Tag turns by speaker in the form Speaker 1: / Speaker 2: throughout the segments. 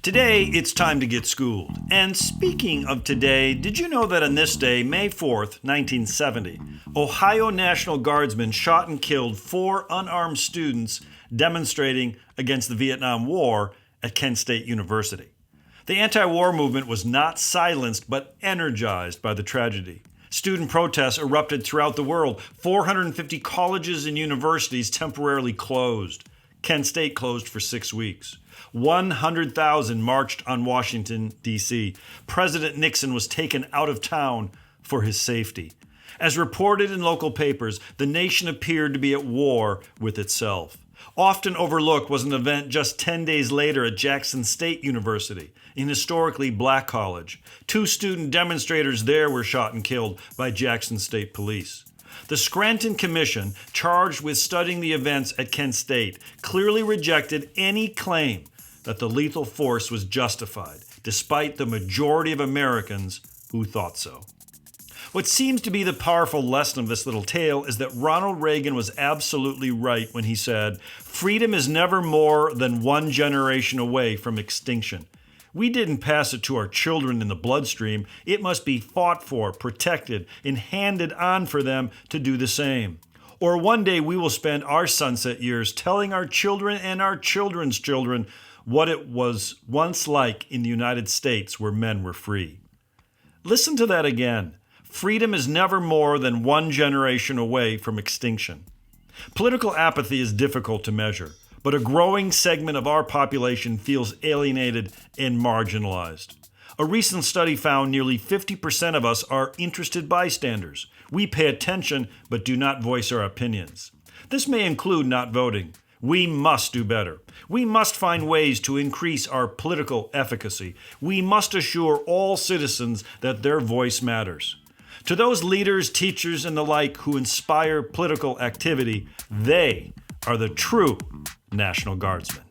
Speaker 1: Today, it's time to get schooled. And speaking of today, did you know that on this day, May 4th, 1970, Ohio National Guardsmen shot and killed 4 unarmed students demonstrating against the Vietnam War at Kent State University? The anti-war movement was not silenced, but energized by the tragedy. Student protests erupted throughout the world. 450 colleges and universities temporarily closed. Kent State closed for 6 weeks. 100,000 marched on Washington, D.C. President Nixon was taken out of town for his safety. As reported in local papers, the nation appeared to be at war with itself. Often overlooked was an event just 10 days later at Jackson State University, an historically black college. 2 student demonstrators there were shot and killed by Jackson State police. The Scranton Commission, charged with studying the events at Kent State, clearly rejected any claim that the lethal force was justified, despite the majority of Americans who thought so. What seems to be the powerful lesson of this little tale is that Ronald Reagan was absolutely right when he said, "Freedom is never more than one generation away from extinction." We didn't pass it to our children in the bloodstream. It must be fought for, protected, and handed on for them to do the same. Or one day we will spend our sunset years telling our children and our children's children what it was once like in the United States where men were free. Listen to that again. Freedom is never more than one generation away from extinction. Political apathy is difficult to measure, but a growing segment of our population feels alienated and marginalized. A recent study found nearly 50% of us are interested bystanders. We pay attention but do not voice our opinions. This may include not voting. We must do better. We must find ways to increase our political efficacy. We must assure all citizens that their voice matters. To those leaders, teachers, and the like who inspire political activity, they are the true National Guardsmen.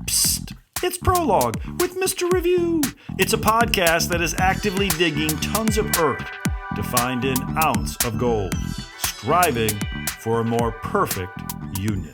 Speaker 1: Psst, it's Prologue with Mr. Review. It's a podcast that is actively digging tons of earth to find an ounce of gold, striving for a more perfect union.